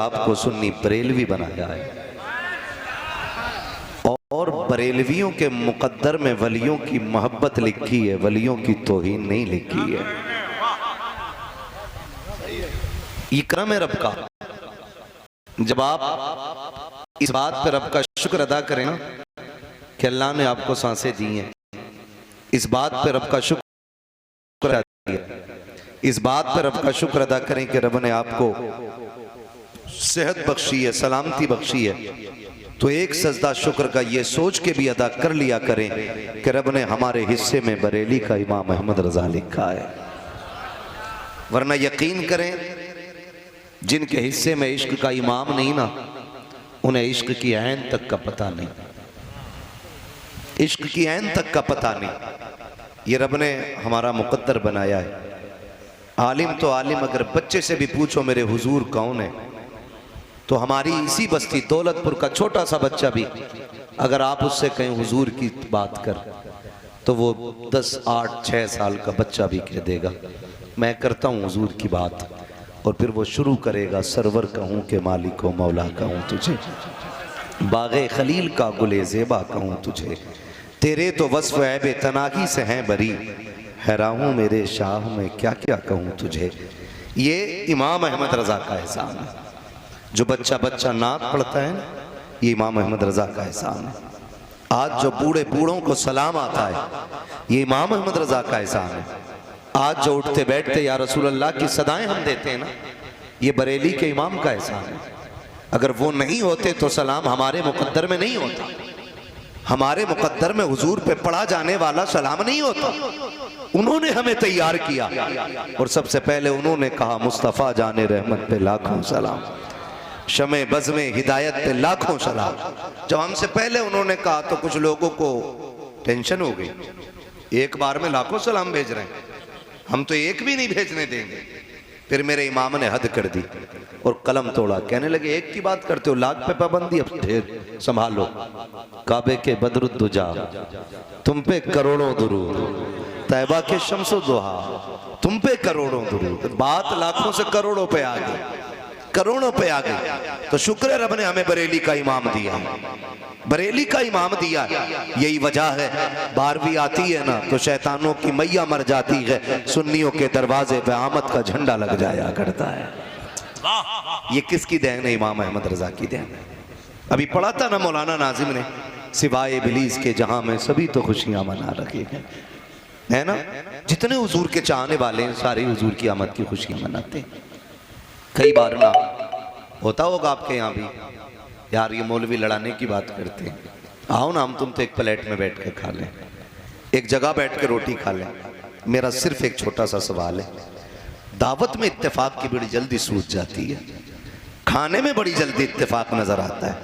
आपको सुन्नी बरेलवी बनाया है और बरेलवियों के मुकद्दर में वलियों की मोहब्बत लिखी है, वलियों की तौहीन नहीं लिखी है। ये करम है रब का। जब आप इस बात पर रब का शुक्र अदा करें ना कि अल्लाह ने आपको सांसें दी हैं, इस बात पर रब का शुक्र अदा किया, इस बात पर रब का शुक्र अदा करें कि रब ने आपको सेहत बख्शी है, सलामती बख्शी है, तो एक सजदा शुक्र का ये सोच के भी अदा कर लिया करें कि रब ने हमारे हिस्से में बरेली का इमाम अहमद रजा लिखा है। वरना यकीन करें, जिनके हिस्से में इश्क का इमाम नहीं ना, उन्हें इश्क की ऐन तक का पता नहीं, इश्क की ऐन तक का पता नहीं। ये रब ने हमारा मुकद्दर बनाया है। आलिम तो आलिम, अगर बच्चे से भी पूछो मेरे हुजूर कौन है, तो हमारी इसी बस्ती दौलतपुर का छोटा सा बच्चा भी अगर आप उससे कहें हुजूर की बात कर, तो वो 10, 8, 6 साल का बच्चा भी कह देगा मैं करता हूँ हुजूर की बात। और फिर वो शुरू करेगा, सरवर कहूँ के मालिक व मौला कहूँ तुझे, बाग़े खलील का गुले ज़ेबा कहूँ तुझे, तेरे तो वस्फ़ ऐबे तनाही से हैं बरी, हैरान हूँ मेरे शाह में क्या क्या कहूँ तुझे। ये इमाम अहमद रज़ा का एहसान है। जो बच्चा बच्चा नात पढ़ता है ना, ये इमाम अहमद रज़ा का एहसान है। आज जो बूढ़े बूढ़ों को सलाम आता है, ये इमाम अहमद रज़ा का एहसान है। आज जो उठते बैठते या रसूल अल्लाह की सदाएं हम देते हैं ना, ये बरेली के इमाम का एहसान है। अगर वो नहीं होते तो सलाम हमारे मुकद्दर में नहीं होता, हमारे मुकद्दर में हुजूर पे पढ़ा जाने वाला सलाम नहीं होता। उन्होंने हमें तैयार किया और सबसे पहले उन्होंने कहा मुस्तफ़ा जाने रहमत पे लाखों सलाम, शमे बज़्मे हिदायत पे लाखों सलाम। जब हमसे पहले उन्होंने कहा तो कुछ लोगों को टेंशन हो गई, एक बार में लाखों सलाम भेज रहे हैं, हम तो एक भी नहीं भेजने देंगे। फिर मेरे इमाम ने हद कर दी और कलम तोड़ा, कहने लगे एक की बात करते हो, लाख पे पाबंदी, अब ढेर संभालो। काबे के बदरुद्दुजा तुम पे करोड़ों दुरूद, तैबा के शम्सो दुहा तुम पे करोड़ों दुरूद। बात लाखों से करोड़ों पे आ गई, करोड़ों पे आ गई। तो शुक्र है रब ने हमें बरेली का इमाम दिया, बरेली का इमाम दिया। यही वजह है 12वीं आती है ना तो शैतानों की मैया मर जाती है, सुन्नियों के दरवाजे पे आमद का झंडा लग जाया करता है। ये किसकी देन है? इमाम अहमद रजा की देन है। अभी पढ़ा था ना मौलाना नाजिम ने, सिवाय इब्लीस के जहां में सभी तो खुशियां मना रखे हैं, है ना। जितने हुजूर के चाहने वाले हैं सारे हुजूर की आमद की खुशियां मनाते हैं। कई बार ना होता होगा आपके यहाँ भी, यार ये मौलवी लड़ाने की बात करते हैं, आओ ना हम तुम तो एक प्लेट में बैठ के खा लें, एक जगह बैठ के रोटी खा लें। मेरा सिर्फ एक छोटा सा सवाल है, दावत में इत्तेफाक की बड़ी जल्दी सूझ जाती है, खाने में बड़ी जल्दी इत्तेफाक नजर आता है,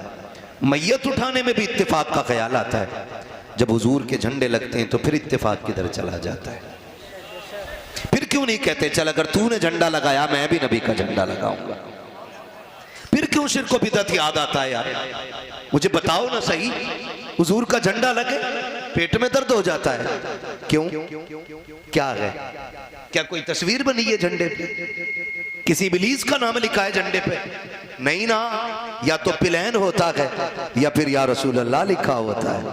मैयत उठाने में भी इत्तेफाक का ख्याल आता है, जब हुजूर के झंडे लगते हैं तो फिर इत्तेफाक किधर चला जाता है। फिर क्यों नहीं कहते चल अगर तूने झंडा लगाया मैं भी नबी का झंडा लगाऊंगा? फिर क्यों शिर्क को बिदअत याद आता है? यार मुझे बताओ ना सही, हुजूर का झंडा लगे पेट में दर्द हो जाता है, क्यों? क्या है? क्या कोई तस्वीर बनी है झंडे पे? किसी इब्लीस का नाम लिखा है झंडे पे? नहीं ना, या तो प्लेन होता है या फिर या रसूल अल्लाह लिखा होता है।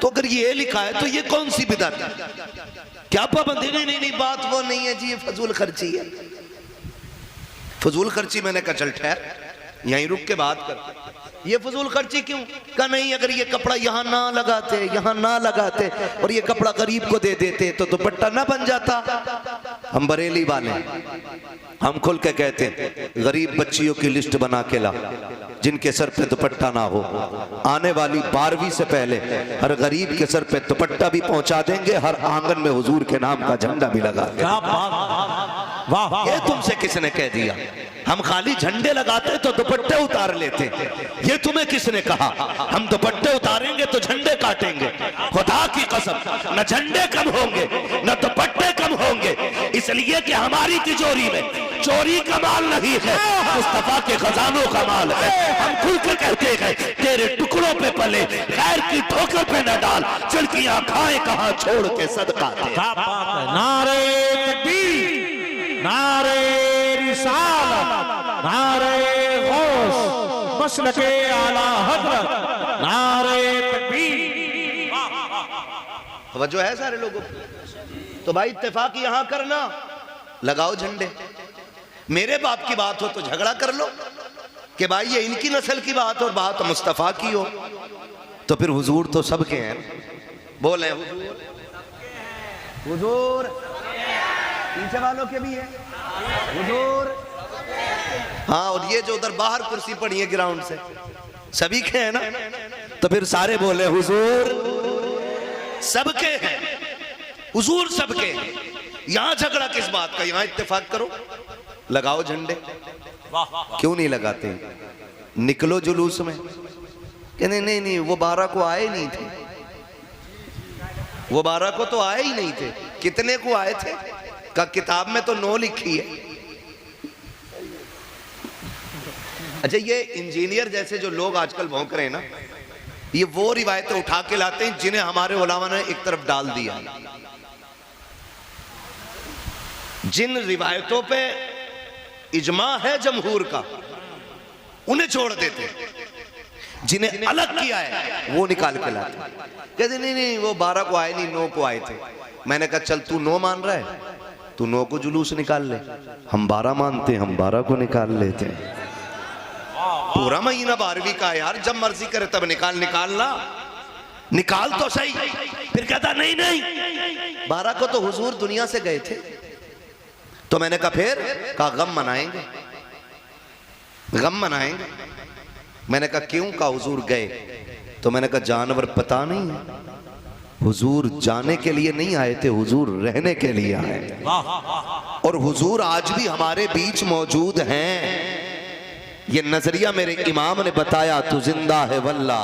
तो अगर ये लिखा है तो ये कौन सी बिदअत है? क्या पाबंदी? नहीं, बात वो नहीं है जी, ये फजूल खर्ची है। फजूल खर्ची मैंने कहा चल ठहर, यहीं रुक के बात कर। ये फजूल खर्ची क्यों? कहा नहीं, अगर ये कपड़ा यहाँ ना लगाते, यहाँ ना लगाते और ये कपड़ा गरीब को दे देते तो दुपट्टा ना बन जाता। हम बरेली वाले हम खुल के कहते हैं, गरीब बच्चियों की लिस्ट बना के ला जिनके सर पे दुपट्टा ना हो। आने वाली 12वीं से पहले हर गरीब के सर पे दुपट्टा भी पहुंचा देंगे, हर आंगन में हुजूर के नाम का झंडा भी लगा देंगे। ये तुमसे किसने कह दिया? हम खाली झंडे लगाते तो दुपट्टे उतार लेते, ये तुम्हें किसने कहा? हम दुपट्टे उतारेंगे तो झंडे काटेंगे। खुदा की कसम, न झंडे कम होंगे न दुपट्टे कम होंगे, इसलिए कि हमारी तिजोरी में चोरी का माल नहीं है, मुस्तफा के खजानों का माल है। हम खुल के कहते हैं तेरे टुकड़ों पे पले, खैर की ठोकर पे न डाल, चिड़कियां खाए कहां छोड़ के सदका दे। नारे तकबीर, नारे रिसालत, नारे मसलके आला हजरत नारे तकबीर। तवज्जो है सारे लोगों को? तो भाई इत्तेफाक यहां करना, लगाओ झंडे। मेरे बाप की बात हो तो झगड़ा कर लो कि भाई ये इनकी नस्ल की बात और बात मुस्तफा की हो, तो फिर हुजूर तो सबके हैं। बोले हुजूर, हुजूर पीछे वालों के भी है हुजूर। हाँ, और ये जो उधर बाहर कुर्सी पड़ी है ग्राउंड से, सभी के हैं ना? तो फिर सारे बोले हुजूर सबके हैं, हुजूर सबके हैं। यहां झगड़ा किस बात का? यहां इत्तेफाक करो, लगाओ झंडे। क्यों नहीं लगाते? निकलो जुलूस में। कहने नहीं नहीं, वो 12 को आए नहीं थे, वो 12 को तो आए ही नहीं थे। कितने को आए थे? का किताब में तो 9 लिखी है। अच्छा, ये इंजीनियर जैसे जो लोग आजकल भौंक रहे हैं ना, ये वो रिवायतें उठा के लाते हैं जिन्हें हमारे उलामा ने एक तरफ डाल दिया। जिन रिवायतों पे इजमा है जमहूर का, उन्हें छोड़ देते, जिन्हें अलग किया है वो निकाल के लाते। कहते नहीं नहीं, वो 12 को आए नहीं, 9 को आए थे। मैंने कहा चल तू 9 मान रहा है, तू 9 को जुलूस निकाल ले, हम 12 मानते हैं, हम 12 को निकाल लेते हैं। पूरा महीना 12वीं का है यार, जब मर्जी करे तब निकालना, निकाल तो सही। फिर कहता नहीं नहीं, 12 को तो हुजूर दुनिया से गए थे। तो मैंने कहा फिर? कहा गम मनाएंगे, गम मनाएंगे। मैंने कहा क्यों? का हुजूर गए। तो मैंने कहा जानवर पता नहीं है, हुजूर जाने के लिए नहीं आए थे, हुजूर रहने के लिए आए। और हुजूर आज भी हमारे बीच मौजूद हैं। ये नजरिया मेरे इमाम ने बताया, तू जिंदा है वल्ला,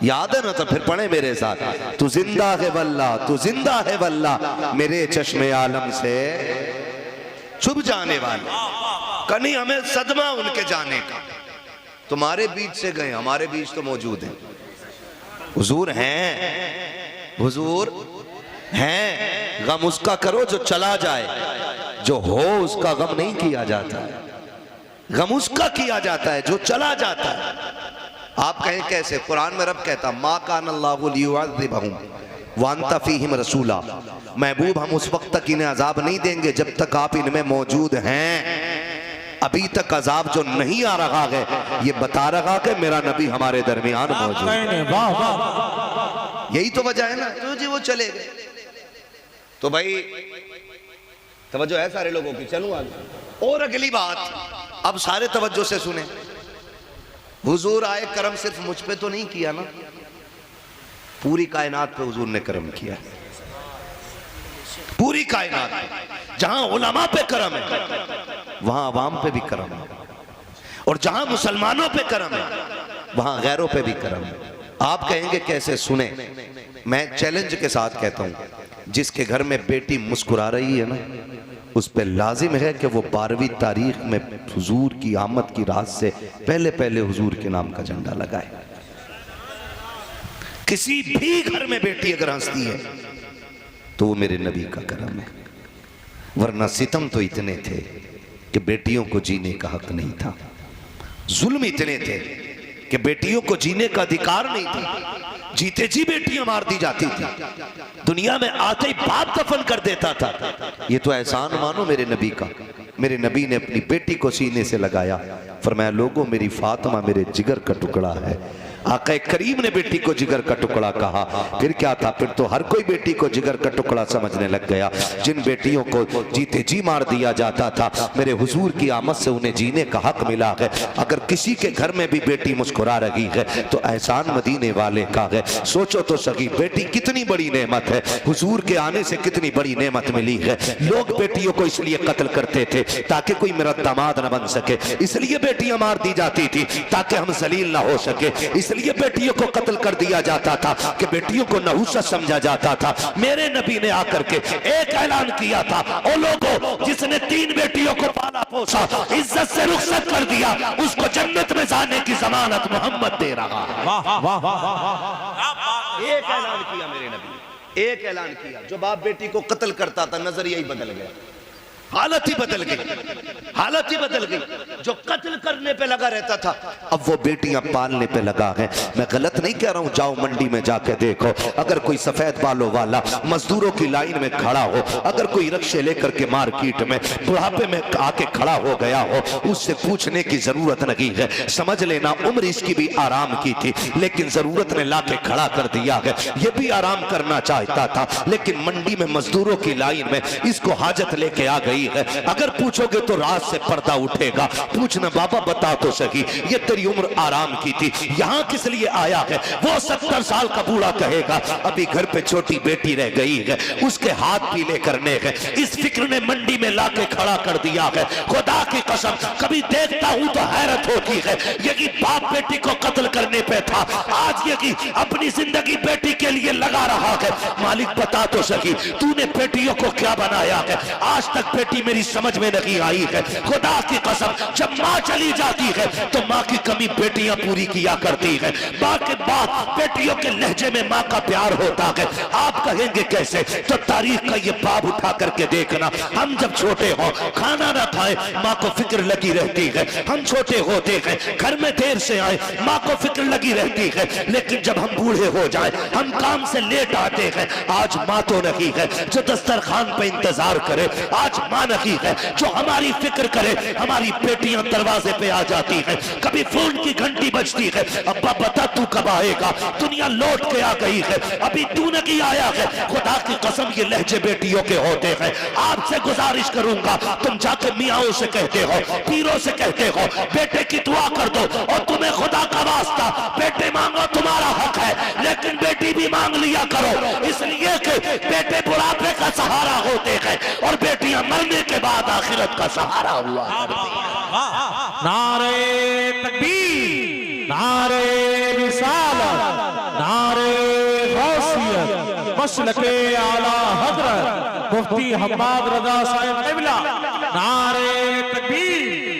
याद है ना? तो फिर पढ़े मेरे साथ, तू जिंदा है वल्ला, तू जिंदा है वल्ला, मेरे चश्मे आलम से छुप जाने वाले, कहीं हमें सदमा उनके जाने का। तुम्हारे बीच से गए, हमारे बीच तो मौजूद हैं। हुजूर हैं, हुजूर हैं। गम उसका करो जो चला जाए, जो हो उसका गम नहीं किया जाता है। गम उसका किया जाता है जो चला जाता है। आप कहें कैसे? कुरान में रब कहता मा कान अल्लाहु लियुअज़्ज़िबहुम व अंत फीहिम रसूला, महबूब हम उस वक्त तक इन्हें अजाब नहीं देंगे जब तक आप इनमें मौजूद हैं। अभी तक अजाब जो नहीं आ रहा है, ये बता रहा कि मेरा नबी हमारे दरमियान मौजूद है। यही तो वजह है ना। तो जी वो चले गए। तो भाई तवज्जो है सारे लोगों की? चलूं आगे। और अगली बात, अब सारे तवज्जो से सुने। हुजूर आए, करम सिर्फ मुझ पे तो नहीं किया ना, पूरी कायनात पे हुजूर ने करम किया। पूरी कायनात पे, जहां उलमा पे करम है वहां अवाम पे भी करम है, और जहां मुसलमानों पे करम है वहां गैरों पे भी करम है। आप कहेंगे कैसे? सुने, मैं चैलेंज के साथ कहता हूं, जिसके घर में बेटी मुस्कुरा रही है ना, उस पर लाजिम है कि वो 12वीं तारीख में हुजूर की आमद की रात से पहले पहले हुजूर के नाम का झंडा लगाए। किसी भी घर में बेटी अगर हंसती है तो वो मेरे नबी का करम है, वरना सितम तो इतने थे कि बेटियों को जीने का हक नहीं था। जुल्म इतने थे कि बेटियों को जीने का अधिकार नहीं था। जीते जी बेटियां मार दी जाती थी, दुनिया में आते ही बाप दफन कर देता था। ये तो एहसान मानो मेरे नबी का। मेरे नबी ने अपनी बेटी को सीने से लगाया, फरमाया लोगों मेरी फातिमा मेरे जिगर का टुकड़ा है। आका करीम ने बेटी को जिगर का टुकड़ा कहा, फिर क्या था? फिर तो हर कोई बेटी को जिगर का टुकड़ा समझने लग गया। जिन बेटियों को जीते जी मार दिया जाता था, मेरे हुजूर की आमद से उन्हें जीने का हक मिला है। अगर किसी के घर में भी बेटी मुस्कुरा रही है तो एहसान मदीने वाले का है। सोचो तो सही, बेटी कितनी बड़ी नेमत है, हुजूर के आने से कितनी बड़ी नेमत मिली है। लोग बेटियों को इसलिए कत्ल करते थे ताकि कोई मेरा दामाद न बन सके, इसलिए बेटियां मार दी जाती थी ताकि हम जलील ना हो सके, इसलिए बेटियों को कत्ल कर दिया जाता था कि बेटियों को नहुसत समझा जाता था। मेरे नबी ने आकर के एक ऐलान किया था, ओ लोगों जिसने 3 बेटियों को पाला पोसा इज्जत से रुखसत कर दिया, उसको जन्नत में जाने की जमानत मोहम्मद दे रहा है। एक ऐलान किया मेरे नबी, एक ऐलान किया। जो बाप बेटी को कत्ल करता था नजरिया ही बदल गया। हालत ही बदल गई, हालत ही बदल गई। जो कत्ल करने पे लगा रहता था अब वो बेटियां पालने पे लगा है। मैं गलत नहीं कह रहा हूं, जाओ मंडी में जाके देखो, अगर कोई सफेद बालों वाला मजदूरों की लाइन में खड़ा हो, अगर कोई रिक्शे लेकर के मार्केट में बुढ़ापे में आके खड़ा हो गया हो, उससे पूछने की जरूरत नहीं है। समझ लेना उम्र इसकी भी आराम की थी, लेकिन जरूरत ने लाके खड़ा कर दिया है। ये भी आराम करना चाहता था, लेकिन मंडी में मजदूरों की लाइन में इसको हाजत लेके आ गई है। अगर पूछोगे तो रात से पर्दा उठेगा। पूछना बाबा बता तो सही, ये तेरी उम्र आराम की थी, यहाँ किस लिए आया है? वो 70 साल का बूढ़ा कहेगा अभी घर पे छोटी बेटी रह गई है, उसके हाथ पीले करने हैं। इस फिक्र ने मंडी में लाके खड़ा कर दिया है। खुदा की कसम कभी देखता हूं तो हैरत होती है। यही बाप बेटी को कत्ल करने पे था, आज यही अपनी जिंदगी बेटी के लिए लगा रहा है। मालिक बता तो सही, तूने बेटियों को क्या बनाया है? आज तक बेटी मेरी समझ में नहीं आई है। खुदा की कसम जब माँ चली जाती है तो माँ की कमी बेटियां पूरी किया करती है। माँ के बाद बेटियों के लहजे में माँ का प्यार होता है। आप कहेंगे कैसे? तो तारीख का ये बाब उठा करके देखना। हम जब छोटे हो खाना ना खाए माँ को फिक्र लगी रहती है। हम छोटे होते हैं घर में देर से आए माँ को फिक्र लगी रहती है। लेकिन जब हम बूढ़े हो जाए हम काम से लेट आते हैं, आज माँ तो नहीं है जो दस्तरखान पे इंतजार करे। आज माँ नहीं है जो हमारी फिक्र करे। हमारी बेटियां दरवाजे पे आ जाती है, कभी फोन की घंटी बजती है, अब्बा बता तू कब आएगा? दुनिया लौट के आ गई है, अभी तू नहीं आया है। खुदा की कसम ये लहजे बेटियों के होते हैं। आपसे गुजारिश करूंगा, तुम जाके मियाओं से कहते हो, पीरों से कहते हो बेटे की दुआ कर दो, और तुम्हें खुदा का वास्ता बेटे मांगो, तुम्हारा हक है, लेकिन बेटी भी मांग लिया करो, इसलिए कि बेटे बुढ़ापे का सहारा होते हैं और बेटियां मरने के बाद आखिरत का सहारा हुआ। नारे तकबीर, नारे रिसालत, नारे गौसियत, मसलके आला हजरत मुफ्ती हम्माद रजा साहिब क़िबला, नारे